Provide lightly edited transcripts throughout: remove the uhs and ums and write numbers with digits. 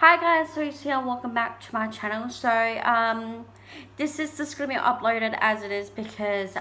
Hi guys, so here, welcome back to my channel. This is just gonna be uploaded as it is because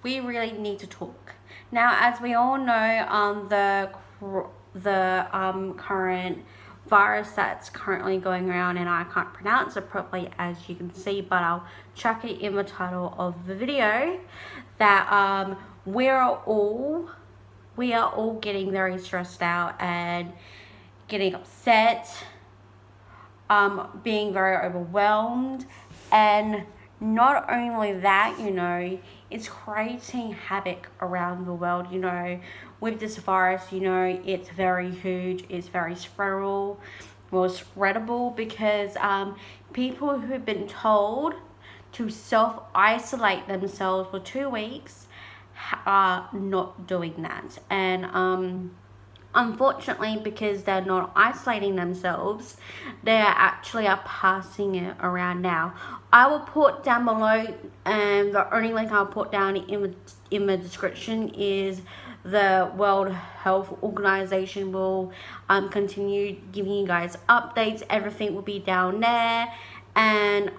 we really need to talk. Now, as we all know, the current virus that's currently going around, and I can't pronounce it properly as you can see, but I'll chuck it in the title of the video. That we are all getting very stressed out and getting upset, being very overwhelmed, and not only that, it's creating havoc around the world, with this virus, it's very huge, it's very spreadable because people who've been told to self-isolate themselves for 2 weeks are not doing that. And unfortunately, because they're not isolating themselves, they actually are passing it around now. I will put down below, and the only link I'll put down in the description is the World Health Organization will continue giving you guys updates. Everything will be down there, and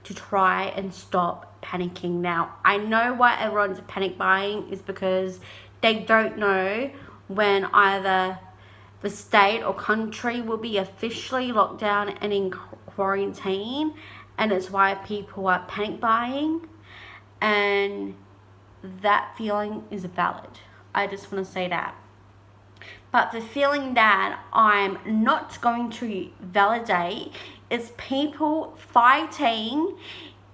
to try and stop panicking. Now, I know why everyone's panic buying is because they don't know when either the state or country will be officially locked down and in quarantine, and it's why people are panic buying, and that feeling is valid. I just want to say that. But the feeling that I'm not going to validate is people fighting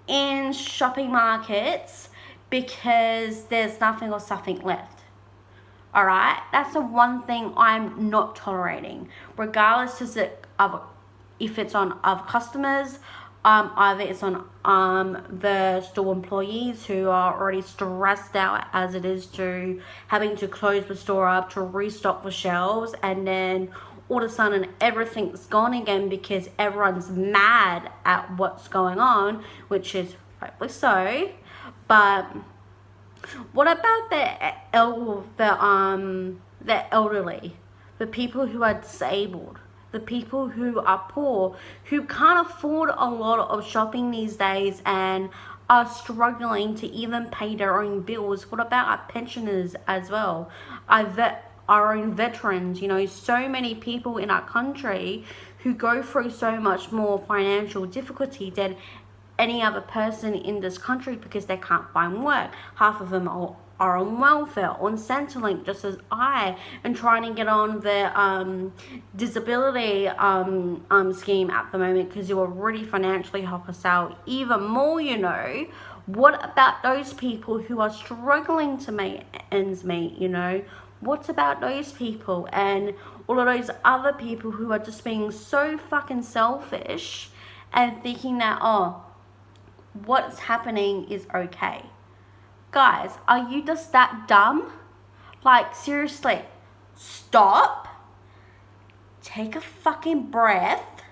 in shopping markets because there's nothing or something left. Alright, that's the one thing I'm not tolerating, regardless of if it's on other customers, either it's on the store employees who are already stressed out as it is to having to close the store up to restock the shelves, and then all of a sudden everything's gone again because everyone's mad at what's going on, which is rightfully so. But what about the elderly, the people who are disabled, the people who are poor, who can't afford a lot of shopping these days and are struggling to even pay their own bills? What about our pensioners as well? Our own veterans, so many people in our country who go through so much more financial difficulty than any other person in this country because they can't find work. Half of them are on welfare, on Centrelink, just as I am trying to get on the disability scheme at the moment because it will really financially help us out even more. What about those people who are struggling to make ends meet? What about those people and all of those other people who are just being so fucking selfish and thinking that, what's happening is okay? Guys, are you just that dumb? Like, seriously, stop, take a fucking breath,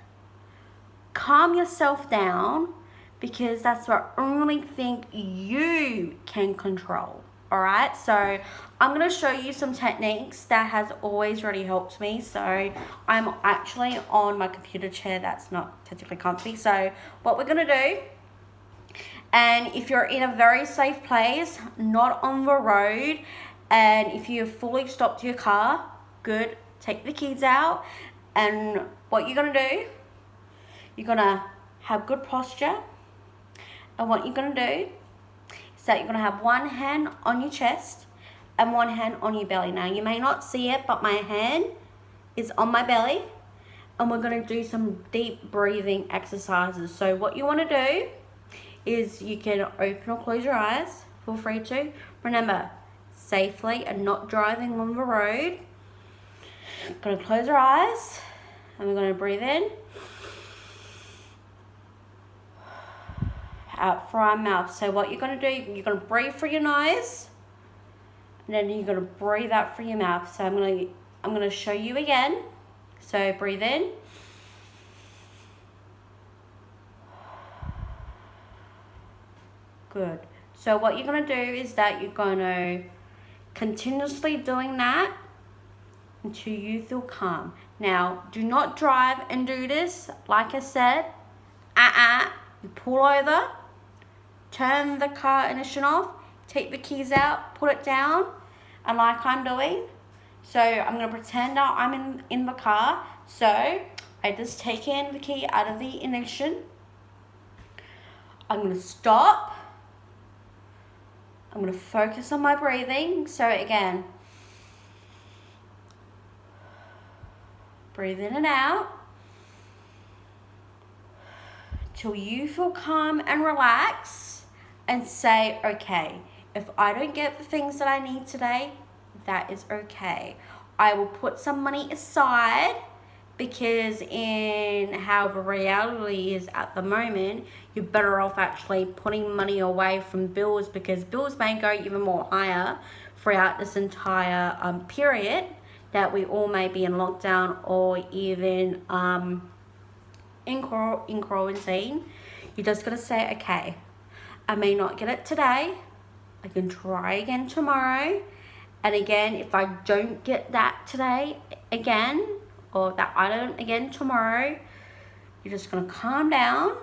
calm yourself down, because that's the only thing you can control. Alright, so I'm going to show you some techniques that has always really helped me. So I'm actually on my computer chair that's not technically comfy. So what we're going to do, and if you're in a very safe place, not on the road, and if you've fully stopped your car, good, take the keys out. And what you're going to do, you're going to have good posture. And what you're going to do is that you're going to have one hand on your chest and one hand on your belly. Now, you may not see it, but my hand is on my belly. And we're going to do some deep breathing exercises. So what you want to do is you can open or close your eyes. Feel free to. Remember, safely and not driving on the road. Going to close our eyes and we're going to breathe in, out through our mouth. So what you're going to do, you're going to breathe through your nose and then you're going to breathe out through your mouth. So I'm going to show you again. So breathe in. Good. So what you're going to do is that you're going to continuously doing that until you feel calm. Now, do not drive and do this. Like I said, you pull over, turn the car ignition off, take the keys out, put it down, and like I'm doing. So I'm going to pretend that I'm in the car. So I just taken the key out of the ignition. I'm going to stop. I'm going to focus on my breathing. So again, breathe in and out till you feel calm and relax, and say, okay, if I don't get the things that I need today, that is okay. I will put some money aside, because in how the reality is at the moment, you're better off actually putting money away from bills, because bills may go even more higher throughout this entire period that we all may be in lockdown, or even in quarantine. You're just gonna say, okay, I may not get it today, I can try again tomorrow, and again, if I don't get that today again, or that item again tomorrow, you're just gonna calm down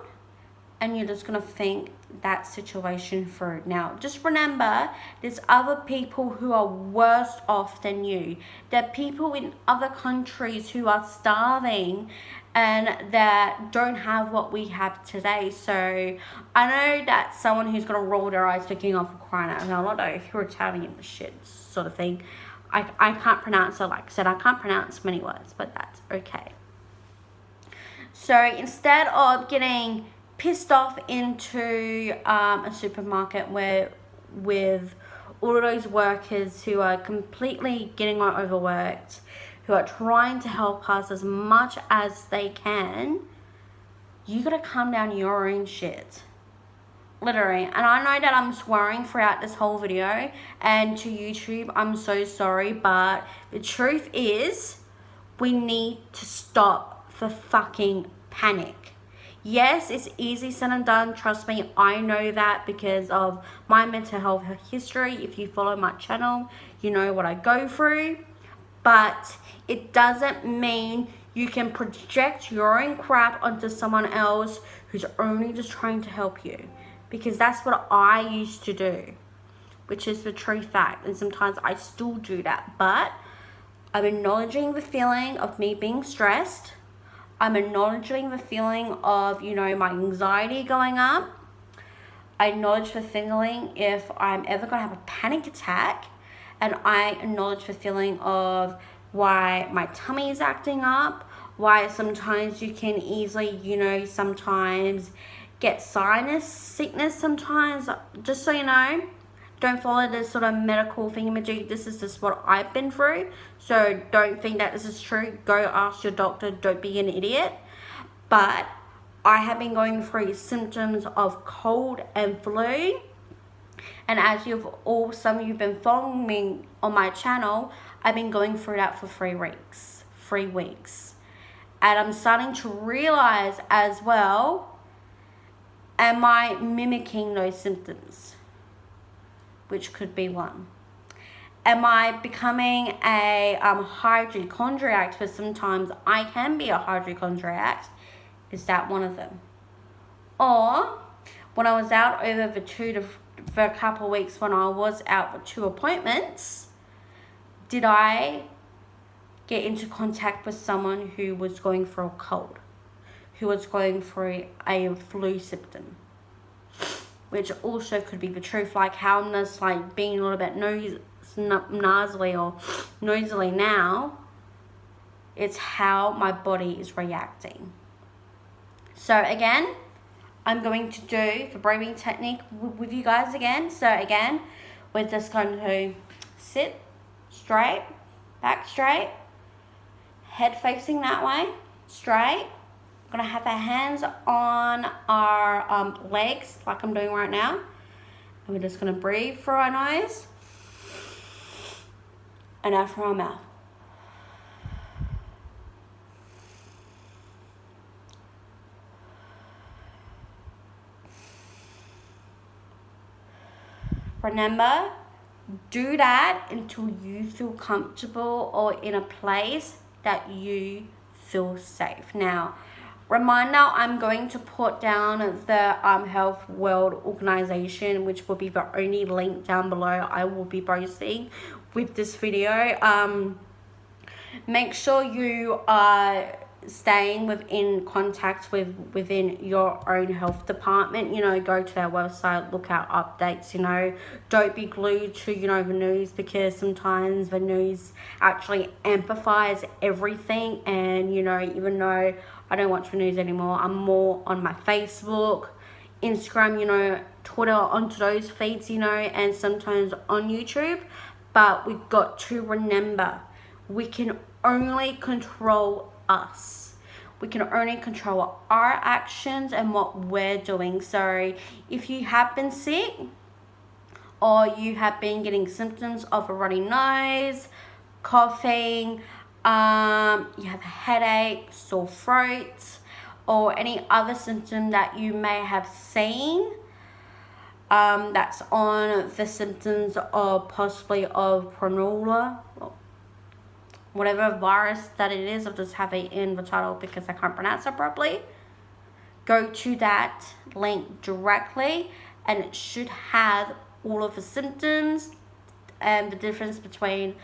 and you're just gonna think that situation through. Now, just remember, there's other people who are worse off than you. There are people in other countries who are starving and that don't have what we have today. So I know that someone who's gonna roll their eyes looking off of crying out loud, like, you're Italian shit sort of thing. I can't pronounce it. Like I said, I can't pronounce many words, but that's okay. So instead of getting pissed off into a supermarket where with all of those workers who are completely getting overworked, who are trying to help us as much as they can, you gotta calm down your own shit. Literally. And I know that I'm swearing throughout this whole video, and to YouTube, I'm so sorry, but the truth is, we need to stop the fucking panic. Yes, it's easy said and done. Trust me, I know that because of my mental health history. If you follow my channel, you know what I go through. But it doesn't mean you can project your own crap onto someone else who's only just trying to help you. Because that's what I used to do, which is the true fact. And sometimes I still do that. But I'm acknowledging the feeling of me being stressed. I'm acknowledging the feeling of, you know, my anxiety going up. I acknowledge the feeling if I'm ever going to have a panic attack. And I acknowledge the feeling of why my tummy is acting up. Why sometimes you can easily, you know, sometimes get sinus sickness sometimes. Just so you know, don't follow this sort of medical thingamajig. This is just what I've been through. So don't think that this is true. Go ask your doctor. Don't be an idiot. But I have been going through symptoms of cold and flu. And as some of you've been following me on my channel, I've been going through that for 3 weeks. 3 weeks. And I'm starting to realize as well, am I mimicking those symptoms? Which could be one. Am I becoming a hypochondriac? Because sometimes I can be a hypochondriac. Is that one of them? Or when I was out over for a couple of weeks, when I was out for 2 appointments, did I get into contact with someone who was going through a cold, who was going through a flu symptom? Which also could be the truth, like how I'm just like being a little bit nasally or nosily now. It's how my body is reacting. So again, I'm going to do the breathing technique with you guys again. So again, we're just going to sit straight, back straight, head facing that way, straight. We're going to have our hands on our legs like I'm doing right now. And we're just going to breathe through our nose and out through our mouth. Remember, Do that until you feel comfortable or in a place that you feel safe. Now, reminder, I'm going to put down the Health World Organization, which will be the only link down below I will be posting with this video. Make sure you are staying within contact within your own health department. You know, go to their website, look out updates. You know, don't be glued to, you know, the news, because sometimes the news actually amplifies everything. And, you know, even though I don't watch the news anymore, I'm more on my Facebook, Instagram, you know, Twitter, onto those feeds, you know, and sometimes on YouTube. But we've got to remember, we can only control us. We can only control our actions and what we're doing. So if you have been sick, or you have been getting symptoms of a runny nose, coughing, you have a headache, sore throat, or any other symptom that you may have seen, that's on the symptoms of possibly of Pronula, whatever virus that it is. I'll just have it in the title because I can't pronounce it properly. Go to that link directly, and it should have all of the symptoms and the difference between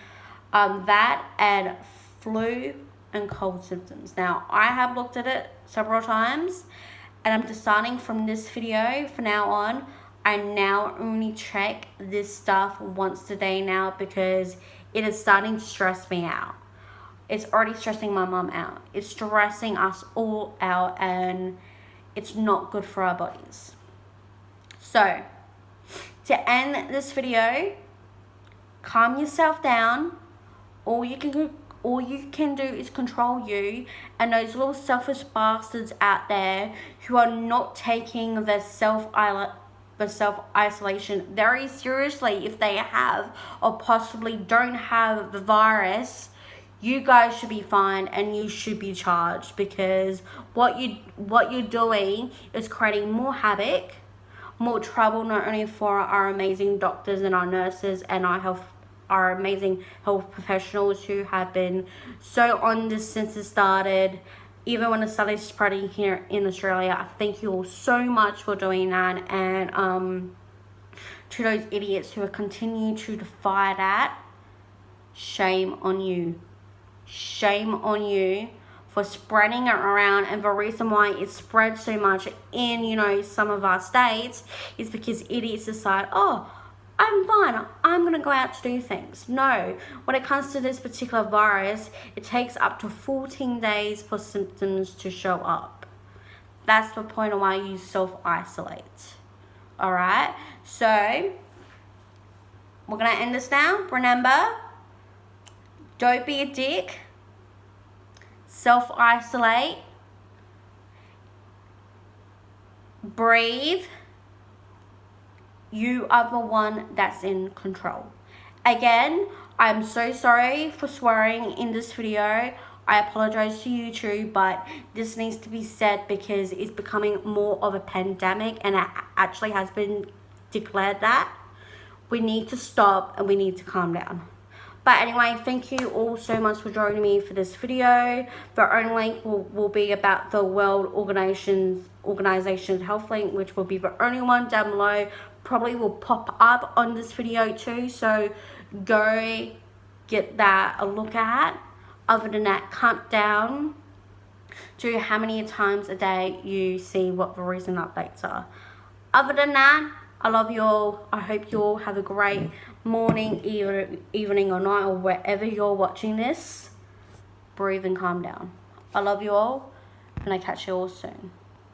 that and flu and cold symptoms. Now, I have looked at it several times, and I'm deciding from this video for now on, I now only check this stuff once a day now, because it is starting to stress me out. It's already stressing my mom out. It's stressing us all out, and it's not good for our bodies. So, to end this video, calm yourself down. All you can do is control you, and those little selfish bastards out there who are not taking the self-isolation very seriously. If they have or possibly don't have the virus, you guys should be fined and you should be charged, because what you're doing is creating more havoc, more trouble, not only for our amazing doctors and our nurses and our amazing health professionals who have been so on this since it started. Even when it started spreading here in Australia, I thank you all so much for doing that. And to those idiots who are continuing to defy that, shame on you. Shame on you for spreading it around. And the reason why it spread so much in, you know, some of our states is because idiots decide, oh, I'm fine, I'm going to go out to do things. No, when it comes to this particular virus, it takes up to 14 days for symptoms to show up. That's the point of why you self-isolate. Alright, so we're going to end this now. Remember, don't be a dick. Self-isolate. Breathe. You are the one that's in control. Again, I'm so sorry for swearing in this video. I apologize to YouTube, but this needs to be said because it's becoming more of a pandemic, and it actually has been declared that. We need to stop and we need to calm down. But anyway, thank you all so much for joining me for this video. The only link will be about the World Organization's health link, which will be the only one down below. Probably will pop up on this video too, so go get that a look at. Other than that, count down to how many times a day you see what the recent updates are. Other than that, I love you all. I hope you all have a great morning, evening or night, or wherever you're watching this. Breathe and calm down. I love you all, and I catch you all soon.